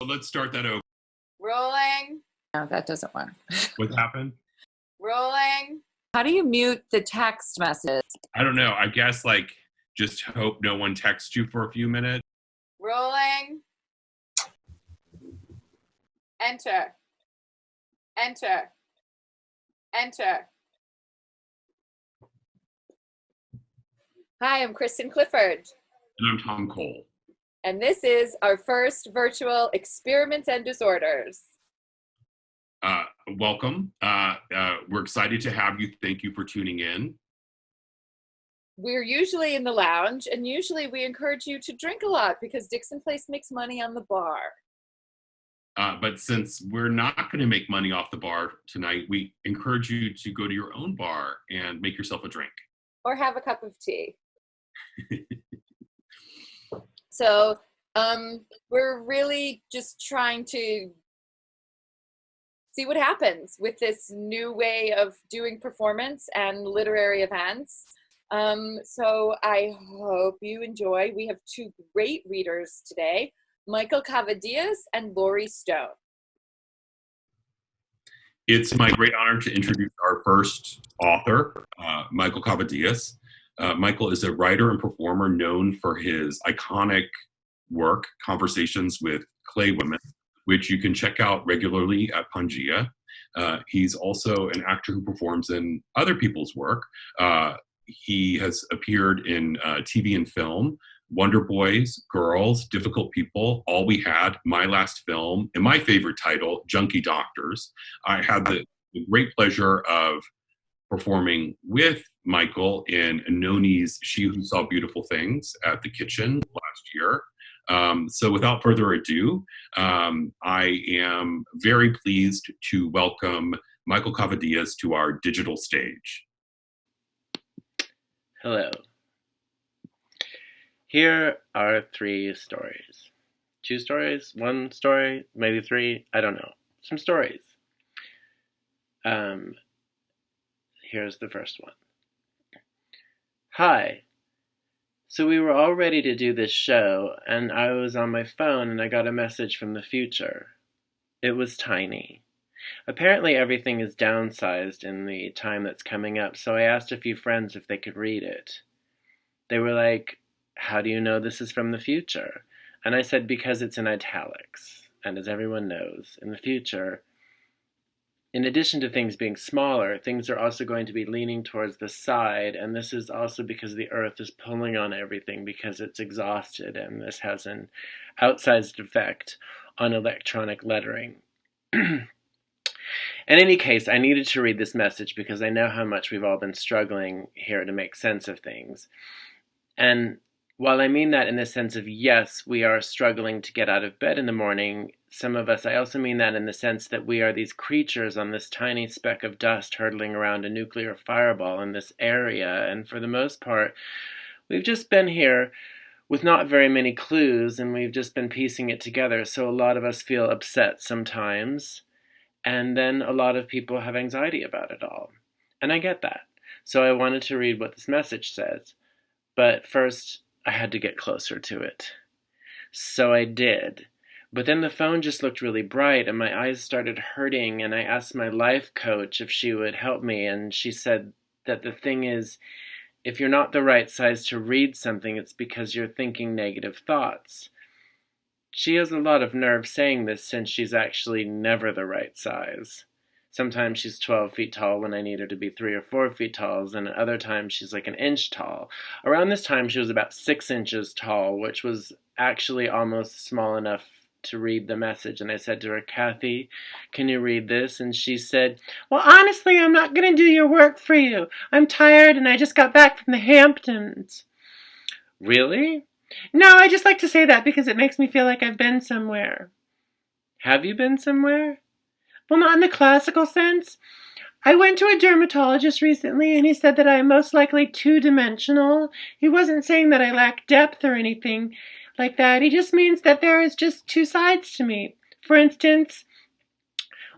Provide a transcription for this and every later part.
So let's start that over. Rolling. No, that doesn't work. What happened? Rolling. How do you mute the text message? I don't know. I guess just hope no one texts you for a few minutes. Rolling. Enter. Enter. Enter. Hi, I'm Christen Clifford. And I'm Tom Cole. And this is our first virtual Experiments and Disorders. Welcome. We're excited to have you. Thank you for tuning in. We're usually in the lounge, and usually we encourage you to drink a lot because Dixon Place makes money on the bar. But since we're not going to make money off the bar tonight, we encourage you to go to your own bar and make yourself a drink. Or have a cup of tea. So we're really just trying to see what happens with this new way of doing performance and literary events. So I hope you enjoy. We have two great readers today, Cavadias and Laurie Stone. It's my great honor to introduce our first author, Cavadias. Michael is a writer and performer known for his iconic work, Conversations with Clay Women, which you can check out regularly at Pangea. He's also an actor who performs in other people's work. He has appeared in TV and film, Wonder Boys, Girls, Difficult People, All We Had, My Last Film, and my favorite title, Junkie Doctors. I had the great pleasure of performing with Michael in Noni's She Who Saw Beautiful Things at the Kitchen last year. So without further ado, I am very pleased to welcome Cavadias to our digital stage. Hello. Here are 3 stories. 2 stories, 1 story, maybe 3, I don't know. Some stories. Here's the first one. Hi. So we were all ready to do this show, and I was on my phone and I got a message from the future. It was tiny. Apparently everything is downsized in the time that's coming up, so I asked a few friends if they could read it. They were like, "How do you know this is from the future?" And I said, because it's in italics. And as everyone knows, in the future, in addition to things being smaller, things are also going to be leaning towards the side, and this is also because the Earth is pulling on everything because it's exhausted, and this has an outsized effect on electronic lettering. In any case, I needed to read this message because I know how much we've all been struggling here to make sense of things. And while I mean that in the sense of, yes, we are struggling to get out of bed in the morning, some of us, I also mean that in the sense that we are these creatures on this tiny speck of dust hurtling around a nuclear fireball in this area, and for the most part, we've just been here with not very many clues, and we've just been piecing it together, so a lot of us feel upset sometimes, and then a lot of people have anxiety about it all. And I get that. So I wanted to read what this message says. But first, I had to get closer to it. So I did. But then the phone just looked really bright and my eyes started hurting, and I asked my life coach if she would help me, and she said that the thing is, if you're not the right size to read something, it's because you're thinking negative thoughts. She has a lot of nerve saying this since she's actually never the right size. Sometimes she's 12 feet tall when I need her to be 3 or 4 feet tall, and at other times she's like an inch tall. Around this time she was about 6 inches tall, which was actually almost small enough to read the message. And I said to her, "Kathy, can you read this?" And she said, "Well, honestly, I'm not going to do your work for you. I'm tired and I just got back from the Hamptons." "Really?" "No, I just like to say that because it makes me feel like I've been somewhere." "Have you been somewhere?" "Well, not in the classical sense. I went to a dermatologist recently and he said that I am most likely 2-dimensional. He wasn't saying that I lack depth or anything like that. He just means that there is just 2 sides to me. For instance,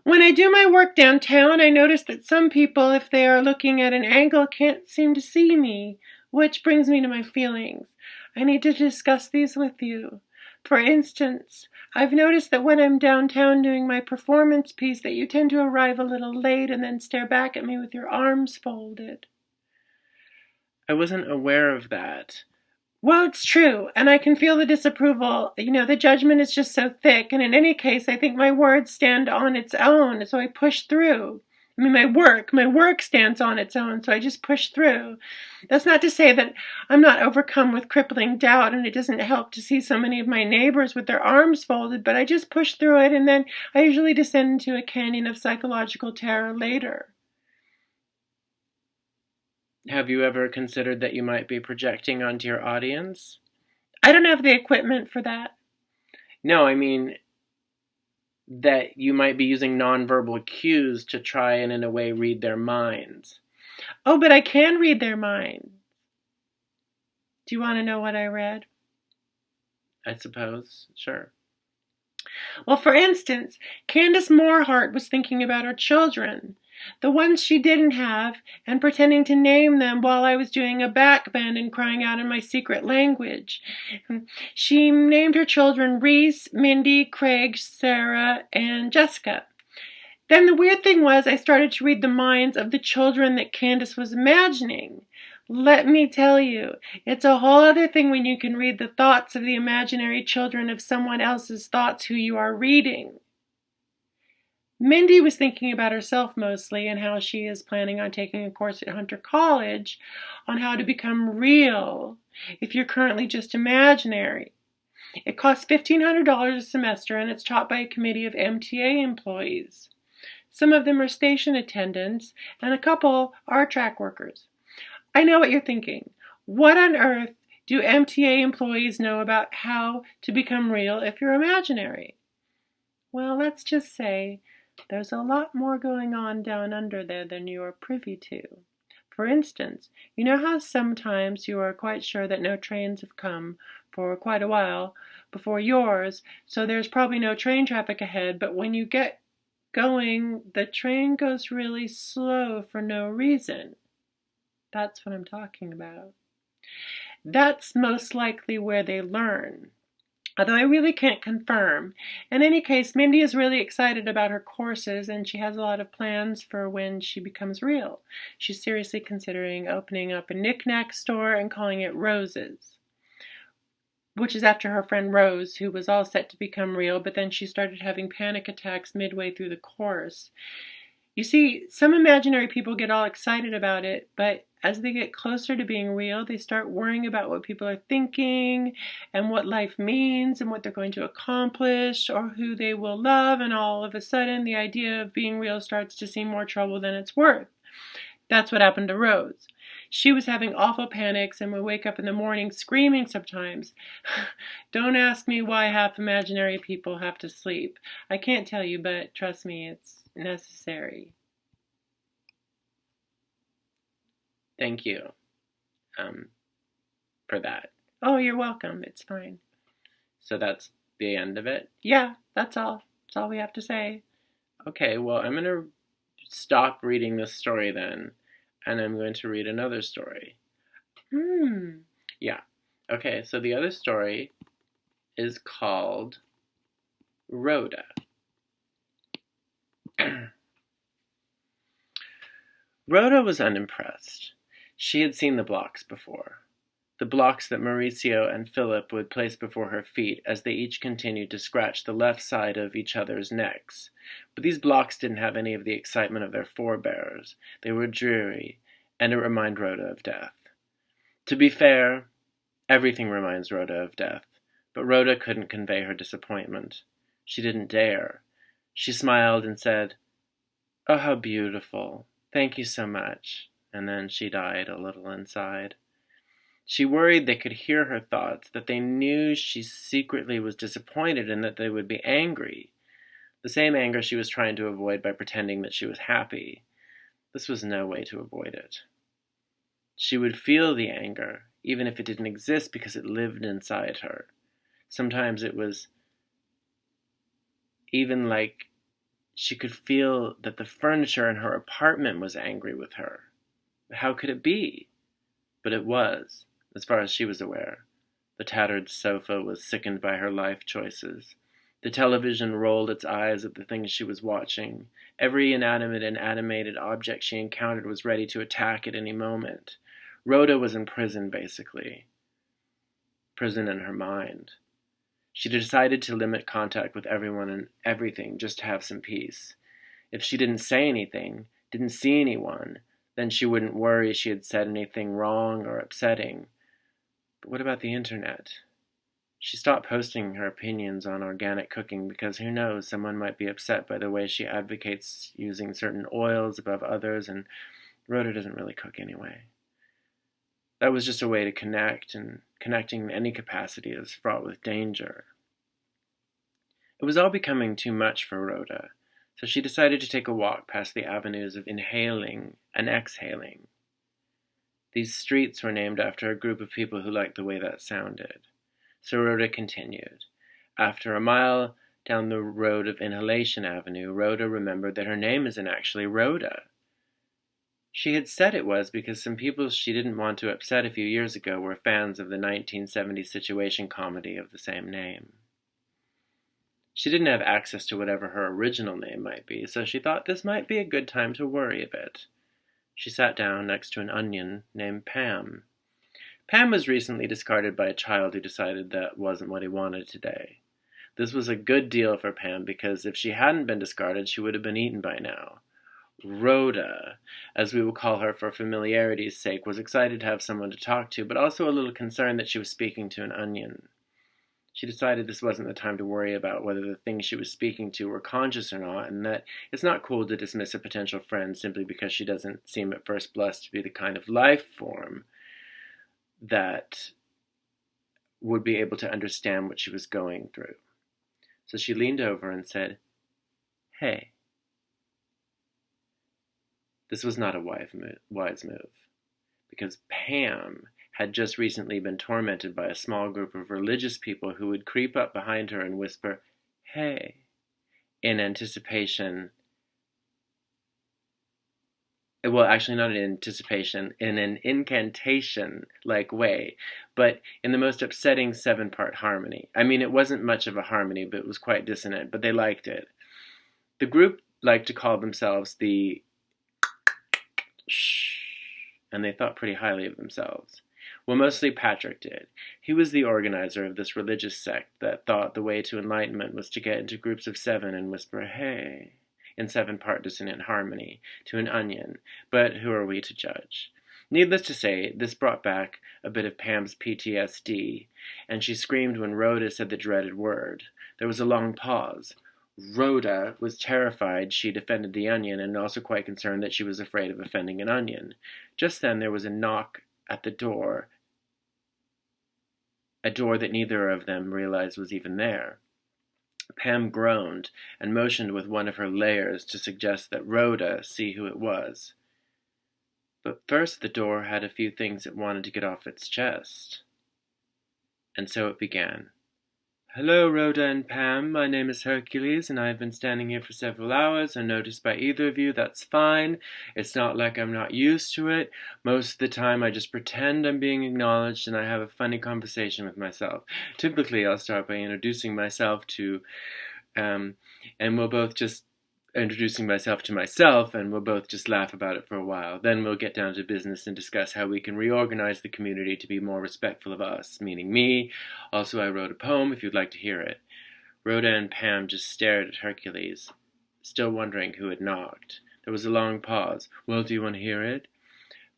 when I do my work downtown, I notice that some people, if they are looking at an angle, can't seem to see me, which brings me to my feelings. I need to discuss these with you. For instance, I've noticed that when I'm downtown doing my performance piece that you tend to arrive a little late and then stare back at me with your arms folded. I wasn't aware of that. Well, it's true, and I can feel the disapproval. The judgment is just so thick, and in any case, I think my words stand on its own, so I push through. My work stands on its own, so I just push through. That's not to say that I'm not overcome with crippling doubt, and it doesn't help to see so many of my neighbors with their arms folded, but I just push through it, and then I usually descend into a canyon of psychological terror later. Have you ever considered that you might be projecting onto your audience? I don't have the equipment for that. No, I mean that you might be using nonverbal cues to try and in a way read their minds. Oh, but I can read their minds. Do you want to know what I read? I suppose. Sure. Well, for instance, Candace Moorhart was thinking about her children, the ones she didn't have, and pretending to name them while I was doing a backbend and crying out in my secret language. She named her children Reese, Mindy, Craig, Sarah, and Jessica. Then the weird thing was I started to read the minds of the children that Candace was imagining. Let me tell you, it's a whole other thing when you can read the thoughts of the imaginary children of someone else's thoughts who you are reading. Mindy was thinking about herself mostly and how she is planning on taking a course at Hunter College on how to become real if you're currently just imaginary. It costs $1,500 a semester and it's taught by a committee of MTA employees. Some of them are station attendants and a couple are track workers. I know what you're thinking. What on earth do MTA employees know about how to become real if you're imaginary? Well, let's just say there's a lot more going on down under there than you are privy to. For instance, you know how sometimes you are quite sure that no trains have come for quite a while before yours, so there's probably no train traffic ahead, but when you get going, the train goes really slow for no reason. That's what I'm talking about. That's most likely where they learn, although I really can't confirm. In any case, Mindy is really excited about her courses and she has a lot of plans for when she becomes real. She's seriously considering opening up a knick-knack store and calling it Rose's, which is after her friend Rose, who was all set to become real, but then she started having panic attacks midway through the course. You see, some imaginary people get all excited about it, but as they get closer to being real, they start worrying about what people are thinking and what life means and what they're going to accomplish or who they will love, and all of a sudden the idea of being real starts to seem more trouble than it's worth. That's what happened to Rose. She was having awful panics and would wake up in the morning screaming sometimes. Don't ask me why half imaginary people have to sleep. I can't tell you, but trust me, it's necessary. Thank you for that. Oh, you're welcome. It's fine. So that's the end of it? Yeah, that's all. That's all we have to say. Okay, well, I'm going to stop reading this story then, and I'm going to read another story. Yeah. Okay, so the other story is called Rhoda. Rhoda was unimpressed. She had seen the blocks before. The blocks that Mauricio and Philip would place before her feet as they each continued to scratch the left side of each other's necks. But these blocks didn't have any of the excitement of their forebears. They were dreary, and it reminded Rhoda of death. To be fair, everything reminds Rhoda of death, but Rhoda couldn't convey her disappointment. She didn't dare. She smiled and said, "Oh, how beautiful. Thank you so much." And then she died a little inside. She worried they could hear her thoughts, that they knew she secretly was disappointed and that they would be angry. The same anger she was trying to avoid by pretending that she was happy. This was no way to avoid it. She would feel the anger, even if it didn't exist, because it lived inside her. Sometimes it was even like she could feel that the furniture in her apartment was angry with her. How could it be? But it was, as far as she was aware. The tattered sofa was sickened by her life choices. The television rolled its eyes at the things she was watching. Every inanimate and animated object she encountered was ready to attack at any moment. Rhoda was in prison, basically. Prison in her mind. She decided to limit contact with everyone and everything just to have some peace. If she didn't say anything, didn't see anyone, then she wouldn't worry she had said anything wrong or upsetting. But what about the internet? She stopped posting her opinions on organic cooking because who knows, someone might be upset by the way she advocates using certain oils above others, and Rhoda doesn't really cook anyway. That was just a way to connect, and connecting in any capacity is fraught with danger. It was all becoming too much for Rhoda, so she decided to take a walk past the avenues of inhaling and exhaling. These streets were named after a group of people who liked the way that sounded. So Rhoda continued. After a mile down the road of Inhalation Avenue, Rhoda remembered that her name isn't actually Rhoda. She had said it was because some people she didn't want to upset a few years ago were fans of the 1970s situation comedy of the same name. She didn't have access to whatever her original name might be, so she thought this might be a good time to worry a bit. She sat down next to an onion named Pam. Pam was recently discarded by a child who decided that wasn't what he wanted today. This was a good deal for Pam because if she hadn't been discarded, she would have been eaten by now. Rhoda, as we will call her for familiarity's sake, was excited to have someone to talk to, but also a little concerned that she was speaking to an onion. She decided this wasn't the time to worry about whether the things she was speaking to were conscious or not, and that it's not cool to dismiss a potential friend simply because she doesn't seem at first blush to be the kind of life form that would be able to understand what she was going through. So she leaned over and said, "Hey." This was not a wise move, because Pam had just recently been tormented by a small group of religious people who would creep up behind her and whisper, "Hey," in anticipation. Well, actually not in anticipation, in an incantation-like way, but in the most upsetting 7-part harmony. I mean, it wasn't much of a harmony, but it was quite dissonant, but they liked it. The group liked to call themselves the Shh, and they thought pretty highly of themselves. Well, mostly Patrick did. He was the organizer of this religious sect that thought the way to enlightenment was to get into groups of 7 and whisper, "Hey," in 7-part dissonant harmony to an onion, but who are we to judge? Needless to say, this brought back a bit of Pam's PTSD, and she screamed when Rhoda said the dreaded word. There was a long pause. Rhoda was terrified she defended the onion and also quite concerned that she was afraid of offending an onion. Just then there was a knock at the door, a door that neither of them realized was even there. Pam groaned and motioned with one of her layers to suggest that Rhoda see who it was. But first the door had a few things it wanted to get off its chest. And so it began. "Hello, Rhoda and Pam. My name is Hercules, and I have been standing here for several hours, unnoticed by either of you. That's fine. It's not like I'm not used to it. Most of the time, I just pretend I'm being acknowledged, and I have a funny conversation with myself. Typically, I'll start by introducing myself to, and we'll both just introducing myself to myself, and we'll both just laugh about it for a while. Then we'll get down to business and discuss how we can reorganize the community to be more respectful of us, meaning me. Also, I wrote a poem if you'd like to hear it." Rhoda and Pam just stared at Hercules, still wondering who had knocked. There was a long pause. "Well, do you want to hear it?"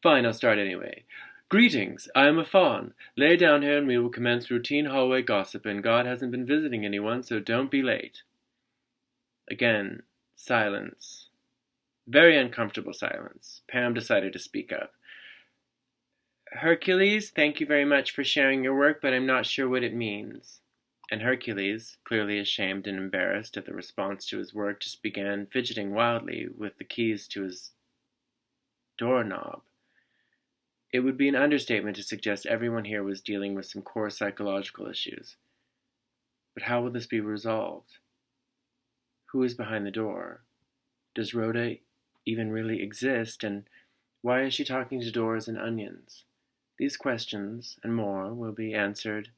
"Fine, I'll start anyway. Greetings, I am a fawn. Lay down here and we will commence routine hallway gossip, and God hasn't been visiting anyone, so don't be late." Again, silence. Very uncomfortable silence. Pam decided to speak up. "Hercules, thank you very much for sharing your work, but I'm not sure what it means." And Hercules, clearly ashamed and embarrassed at the response to his work, just began fidgeting wildly with the keys to his doorknob. It would be an understatement to suggest everyone here was dealing with some core psychological issues. But how will this be resolved? Who is behind the door? Does Rhoda even really exist? And why is she talking to doors and onions? These questions, and more, will be answered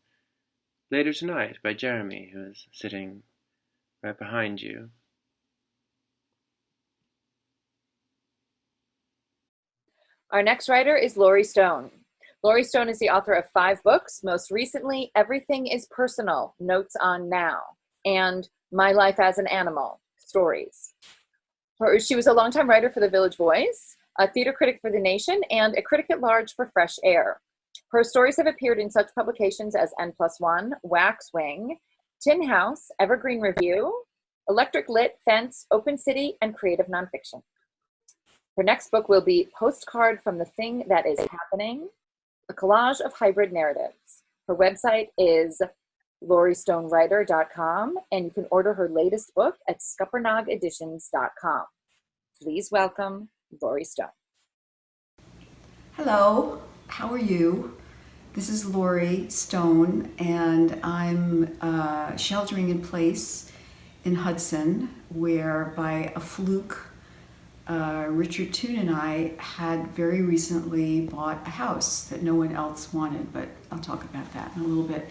Later Tonight by Jeremy, who is sitting right behind you. Our next writer is Laurie Stone. Laurie Stone is the author of 5 books, most recently Everything is Personal, Notes on Now, and My Life as an Animal, Stories. She was a longtime writer for The Village Voice, a theater critic for The Nation, and a critic at large for Fresh Air. Her stories have appeared in such publications as N+1, Waxwing, Tin House, Evergreen Review, Electric Lit, Fence, Open City, and Creative Nonfiction. Her next book will be Postcard from the Thing That Is Happening, a collage of hybrid narratives. Her website is lauriestonewriter.com, and you can order her latest book at scuppernongeditions.com. Please welcome Laurie Stone. Hello, how are you? This is Laurie Stone, and I'm sheltering in place in Hudson, where by a fluke, Richard Toone and I had very recently bought a house that no one else wanted, but I'll talk about that in a little bit.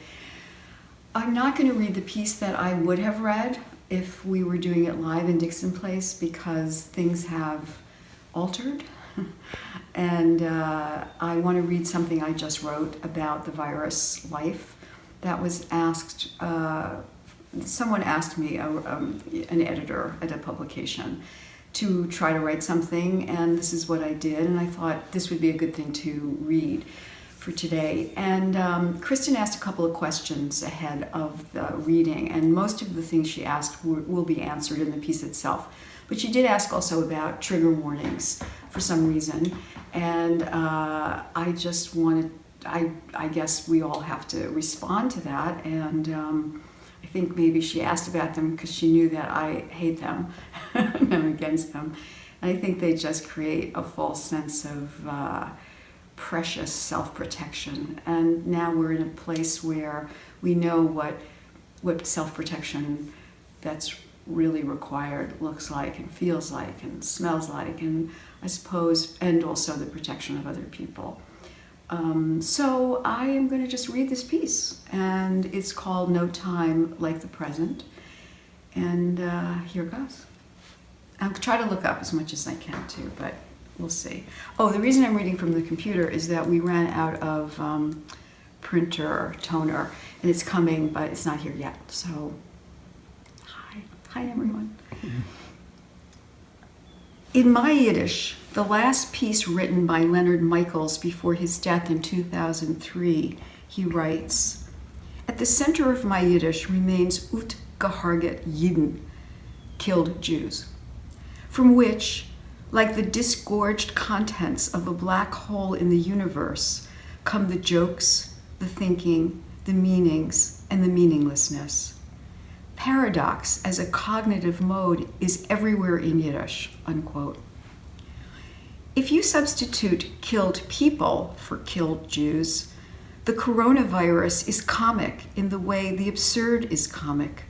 I'm not going to read the piece that I would have read if we were doing it live in Dixon Place, because things have altered. And I want to read something I just wrote about the virus life that was asked. Someone asked me, an editor at a publication, to try to write something, and this is what I did, and I thought this would be a good thing to read for today. And Christen asked a couple of questions ahead of the reading, and most of the things she asked will be answered in the piece itself. But she did ask also about trigger warnings for some reason, and I just wanted, I guess we all have to respond to that, and I think maybe she asked about them because she knew that I hate them and I'm against them. And I think they just create a false sense of precious self-protection. And now we're in a place where we know what self-protection that's really required looks like and feels like and smells like, and I suppose, and also the protection of other people. So I am going to just read this piece, and it's called No Time Like the Present, and here goes. I'll try to look up as much as I can too, but we'll see. Oh, the reason I'm reading from the computer is that we ran out of printer toner, and it's coming, but it's not here yet. So, hi everyone. In my Yiddish, the last piece written by Leonard Michaels before his death in 2003, he writes, "At the center of my Yiddish remains ut geharget Yidden, killed Jews, from which, like the disgorged contents of a black hole in the universe, come the jokes, the thinking, the meanings, and the meaninglessness. Paradox as a cognitive mode is everywhere in Yiddish," unquote. If you substitute killed people for killed Jews, the coronavirus is comic in the way the absurd is comic,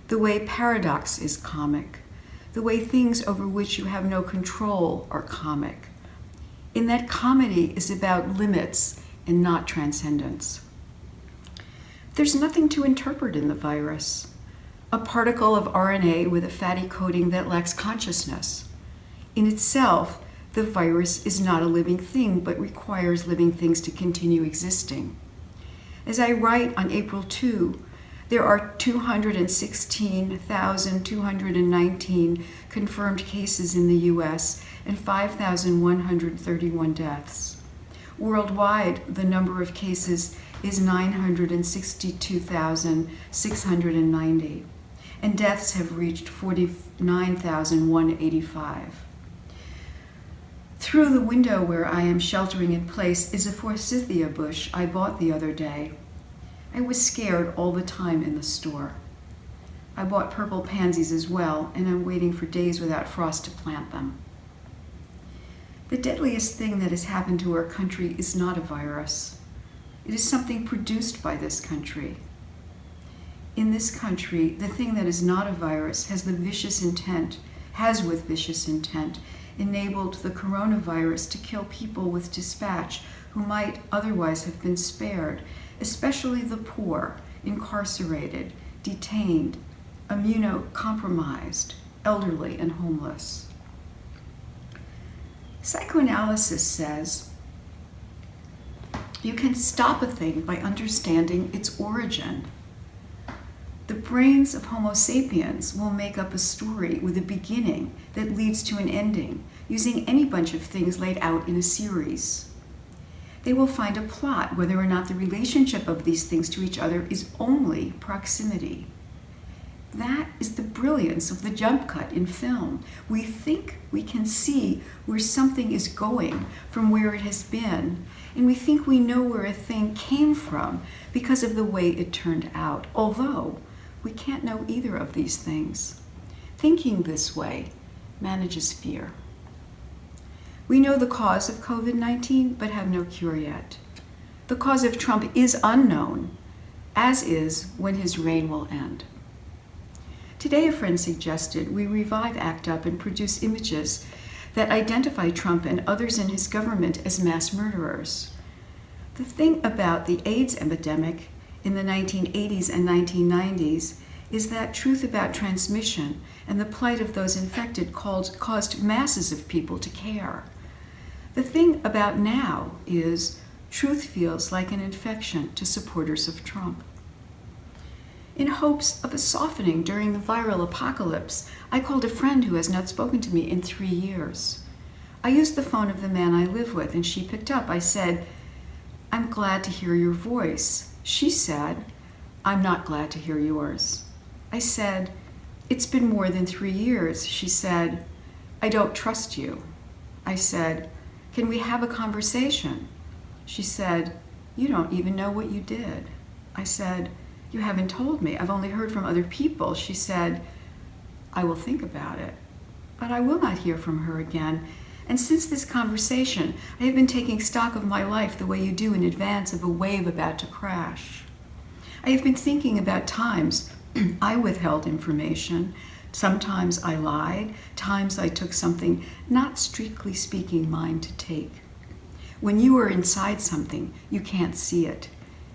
the way paradox is comic, the way things over which you have no control are comic. In that comedy is about limits and not transcendence. There's nothing to interpret in the virus. A particle of RNA with a fatty coating that lacks consciousness. In itself, the virus is not a living thing, but requires living things to continue existing. As I write on April 2, there are 216,219 confirmed cases in the US and 5,131 deaths. Worldwide, the number of cases is 962,690. And deaths have reached 49,185. Through the window where I am sheltering in place is a forsythia bush I bought the other day. I was scared all the time in the store. I bought purple pansies as well, and I'm waiting for days without frost to plant them. The deadliest thing that has happened to our country is not a virus. It is something produced by this country. In this country, the thing that is not a virus has with vicious intent, enabled the coronavirus to kill people with dispatch who might otherwise have been spared, especially the poor, incarcerated, detained, immunocompromised, elderly, and homeless. Psychoanalysis says you can stop a thing by understanding its origin. The brains of Homo sapiens will make up a story with a beginning that leads to an ending, using any bunch of things laid out in a series. They will find a plot whether or not the relationship of these things to each other is only proximity. That is the brilliance of the jump cut in film. We think we can see where something is going from where it has been, and we think we know where a thing came from because of the way it turned out, although we can't know either of these things. Thinking this way manages fear. We know the cause of COVID-19, but have no cure yet. The cause of Trump is unknown, as is when his reign will end. Today, a friend suggested we revive ACT UP and produce images that identify Trump and others in his government as mass murderers. The thing about the AIDS epidemic in the 1980s and 1990s is that truth about transmission and the plight of those infected caused masses of people to care. The thing about now is truth feels like an infection to supporters of Trump. In hopes of a softening during the viral apocalypse, I called a friend who has not spoken to me in 3 years. I used the phone of the man I live with, and she picked up. I said, "I'm glad to hear your voice." She said, "I'm not glad to hear yours." I said, "It's been more than 3 years." She said, "I don't trust you." I said, "Can we have a conversation?" She said, "You don't even know what you did." I said, "You haven't told me. I've only heard from other people." She said, "I will think about it." But I will not hear from her again. And since this conversation, I have been taking stock of my life the way you do in advance of a wave about to crash. I have been thinking about times I withheld information. Sometimes I lied. Times I took something not strictly speaking mine to take. When you are inside something, you can't see it.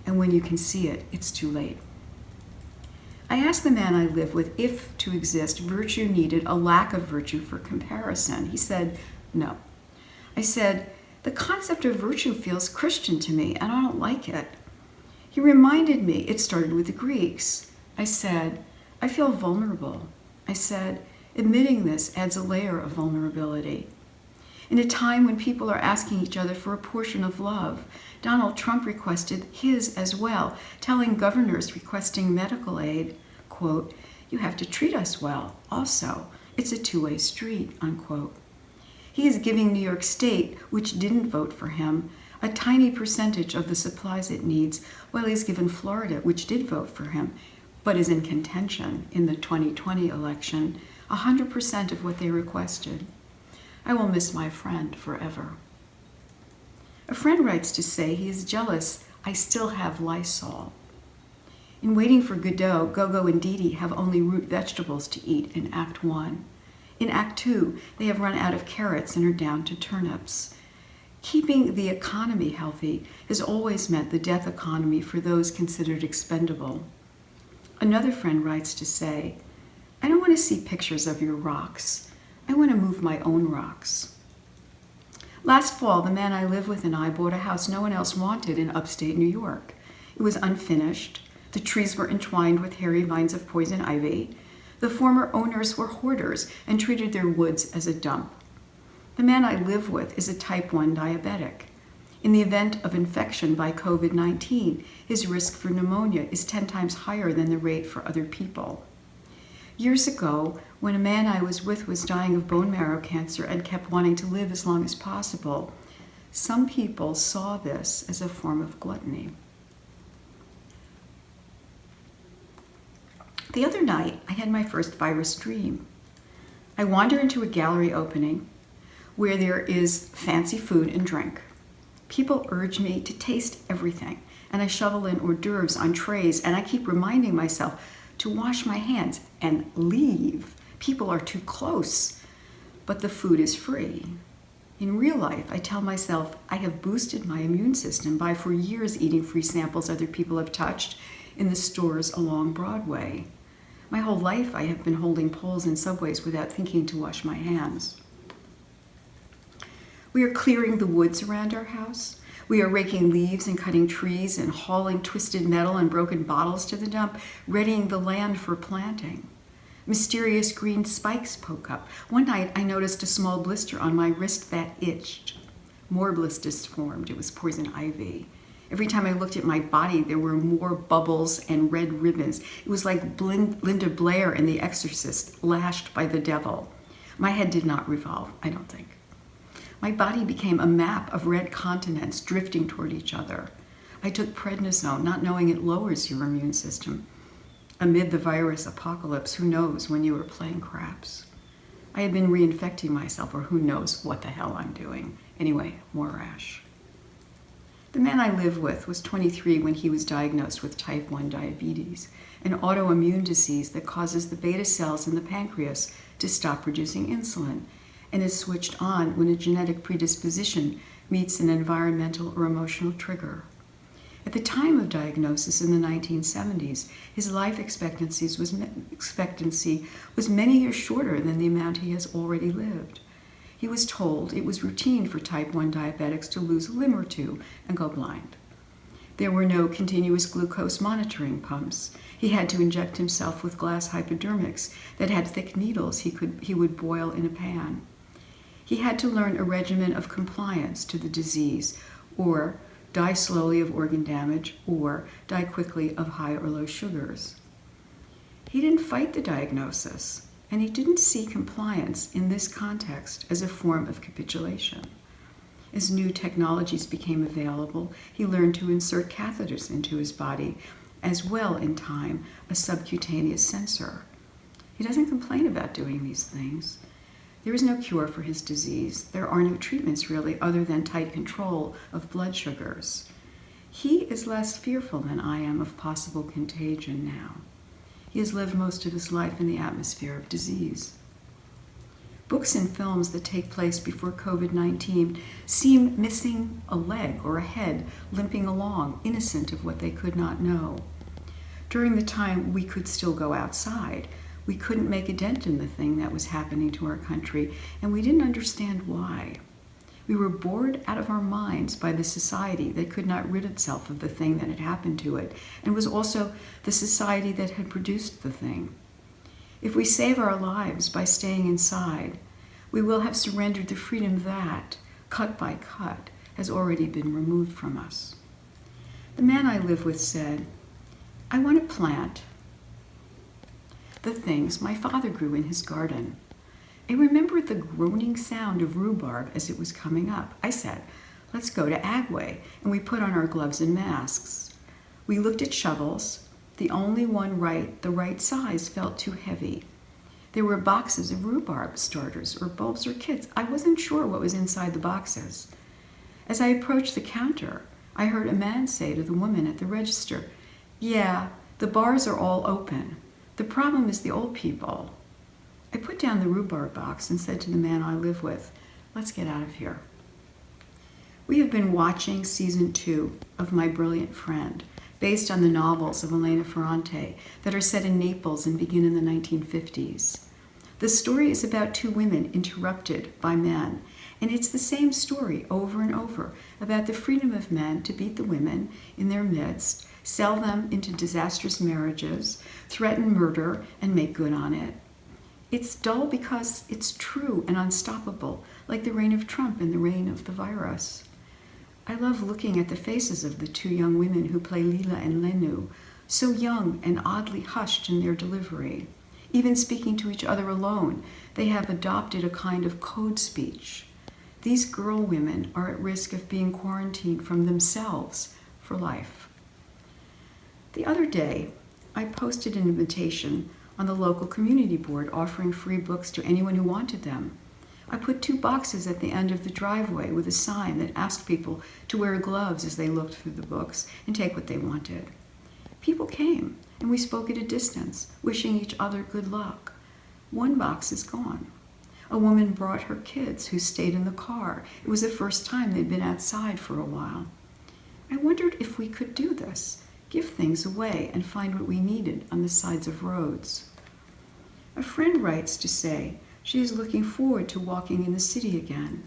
And when you can see it, it's too late. I asked the man I live with if, to exist, virtue needed a lack of virtue for comparison. He said, no. I said, the concept of virtue feels Christian to me, and I don't like it. He reminded me it started with the Greeks. I said, I feel vulnerable. I said, admitting this adds a layer of vulnerability. In a time when people are asking each other for a portion of love, Donald Trump requested his as well, telling governors requesting medical aid, quote, "You have to treat us well. Also, it's a two-way street," unquote. He is giving New York State, which didn't vote for him, a tiny percentage of the supplies it needs, while he's given Florida, which did vote for him, but is in contention in the 2020 election, 100% of what they requested. I will miss my friend forever. A friend writes to say he is jealous I still have Lysol. In Waiting for Godot, Gogo and Dee Dee have only root vegetables to eat in Act 1. In Act 2, they have run out of carrots and are down to turnips. Keeping the economy healthy has always meant the death economy for those considered expendable. Another friend writes to say, I don't want to see pictures of your rocks. I want to move my own rocks. Last fall, the man I live with and I bought a house no one else wanted in upstate New York. It was unfinished. The trees were entwined with hairy vines of poison ivy. The former owners were hoarders and treated their woods as a dump. The man I live with is a type 1 diabetic. In the event of infection by COVID-19, his risk for pneumonia is 10 times higher than the rate for other people. Years ago, when a man I was with was dying of bone marrow cancer and kept wanting to live as long as possible, some people saw this as a form of gluttony. The other night, I had my first virus dream. I wander into a gallery opening where there is fancy food and drink. People urge me to taste everything, and I shovel in hors d'oeuvres on trays, and I keep reminding myself to wash my hands and leave. People are too close, but the food is free. In real life, I tell myself I have boosted my immune system by for years eating free samples other people have touched in the stores along Broadway. My whole life I have been holding poles in subways without thinking to wash my hands. We are clearing the woods around our house. We are raking leaves and cutting trees and hauling twisted metal and broken bottles to the dump, readying the land for planting. Mysterious green spikes poke up. One night I noticed a small blister on my wrist that itched. More blisters formed. It was poison ivy. Every time I looked at my body, there were more bubbles and red ribbons. It was like Linda Blair in The Exorcist, lashed by the devil. My head did not revolve, I don't think. My body became a map of red continents drifting toward each other. I took prednisone, not knowing it lowers your immune system. Amid the virus apocalypse, who knows when you were playing craps? I had been reinfecting myself, or who knows what the hell I'm doing. Anyway, more rash. The man I live with was 23 when he was diagnosed with type 1 diabetes, an autoimmune disease that causes the beta cells in the pancreas to stop producing insulin and is switched on when a genetic predisposition meets an environmental or emotional trigger. At the time of diagnosis in the 1970s, his life expectancy was many years shorter than the amount he has already lived. He was told it was routine for type 1 diabetics to lose a limb or two and go blind. There were no continuous glucose monitoring pumps. He had to inject himself with glass hypodermics that had thick needles he would boil in a pan. He had to learn a regimen of compliance to the disease, or die slowly of organ damage, or die quickly of high or low sugars. He didn't fight the diagnosis, and he didn't see compliance in this context as a form of capitulation. As new technologies became available, he learned to insert catheters into his body, as well in time a subcutaneous sensor. He doesn't complain about doing these things. There is no cure for his disease. There are no treatments really other than tight control of blood sugars. He is less fearful than I am of possible contagion now. He has lived most of his life in the atmosphere of disease. Books and films that take place before COVID-19 seem missing a leg or a head, limping along, innocent of what they could not know. During the time we could still go outside, we couldn't make a dent in the thing that was happening to our country, and we didn't understand why. We were bored out of our minds by the society that could not rid itself of the thing that had happened to it, and was also the society that had produced the thing. If we save our lives by staying inside, we will have surrendered the freedom that, cut by cut, has already been removed from us. The man I live with said, "I want to plant the things my father grew in his garden." I remembered the groaning sound of rhubarb as it was coming up. I said, "Let's go to Agway," and we put on our gloves and masks. We looked at shovels. The only one the right size felt too heavy. There were boxes of rhubarb starters or bulbs or kits. I wasn't sure what was inside the boxes. As I approached the counter, I heard a man say to the woman at the register, "Yeah, the bars are all open. The problem is the old people." I put down the rhubarb box and said to the man I live with, "Let's get out of here." We have been watching season 2 of My Brilliant Friend, based on the novels of Elena Ferrante that are set in Naples and begin in the 1950s. The story is about 2 women interrupted by men, and it's the same story over and over about the freedom of men to beat the women in their midst, sell them into disastrous marriages, threaten murder, and make good on it. It's dull because it's true and unstoppable, like the reign of Trump and the reign of the virus. I love looking at the faces of the 2 young women who play Lila and Lenu, so young and oddly hushed in their delivery. Even speaking to each other alone, they have adopted a kind of code speech. These girl women are at risk of being quarantined from themselves for life. The other day, I posted an invitation on the local community board offering free books to anyone who wanted them. I put 2 boxes at the end of the driveway with a sign that asked people to wear gloves as they looked through the books and take what they wanted. People came, and we spoke at a distance, wishing each other good luck. 1 box is gone. A woman brought her kids who stayed in the car. It was the first time they'd been outside for a while. I wondered if we could do this, give things away and find what we needed on the sides of roads. A friend writes to say she is looking forward to walking in the city again.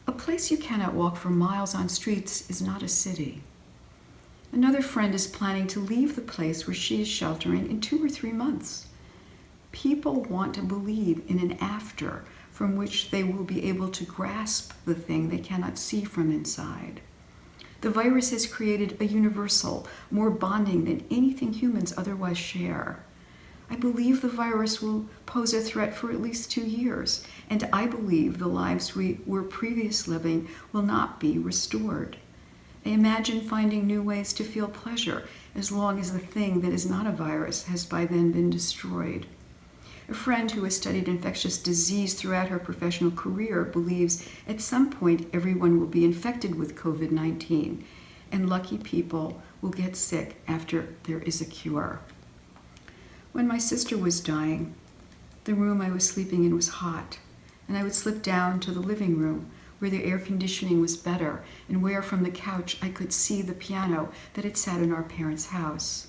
A place you cannot walk for miles on streets is not a city. Another friend is planning to leave the place where she is sheltering in 2 or 3 months. People want to believe in an after from which they will be able to grasp the thing they cannot see from inside. The virus has created a universal, more bonding than anything humans otherwise share. I believe the virus will pose a threat for at least 2 years, and I believe the lives we were previously living will not be restored. I imagine finding new ways to feel pleasure as long as the thing that is not a virus has by then been destroyed. A friend who has studied infectious disease throughout her professional career believes at some point everyone will be infected with COVID-19, and lucky people will get sick after there is a cure. When my sister was dying, the room I was sleeping in was hot, and I would slip down to the living room where the air conditioning was better and where from the couch I could see the piano that had sat in our parents' house.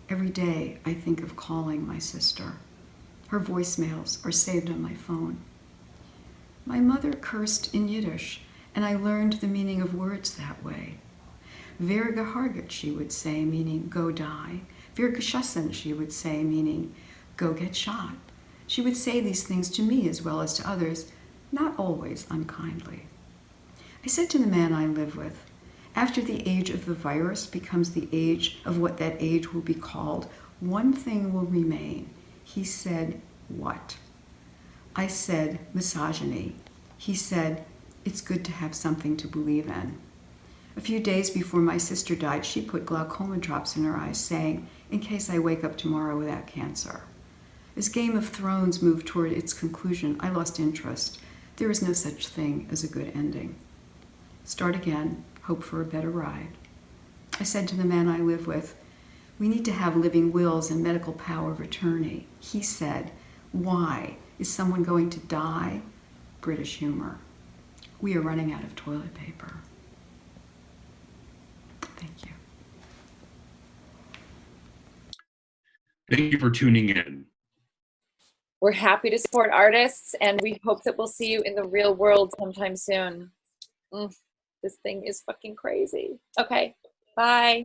Every day I think of calling my sister. Her voicemails are saved on my phone. My mother cursed in Yiddish, and I learned the meaning of words that way. Wer gehargert, she would say, meaning go die. Wer geschossen, she would say, meaning go get shot. She would say these things to me as well as to others, not always unkindly. I said to the man I live with, after the age of the virus becomes the age of what that age will be called, one thing will remain. He said, what? I said, misogyny. He said, it's good to have something to believe in. A few days before my sister died, she put glaucoma drops in her eyes, saying, in case I wake up tomorrow without cancer. As Game of Thrones moved toward its conclusion, I lost interest. There is no such thing as a good ending. Start again, hope for a better ride. I said to the man I live with, we need to have living wills and medical power of attorney. He said, why? Is someone going to die? British humor. We are running out of toilet paper. Thank you. Thank you for tuning in. We're happy to support artists, and we hope that we'll see you in the real world sometime soon. This thing is fucking crazy. Okay, bye.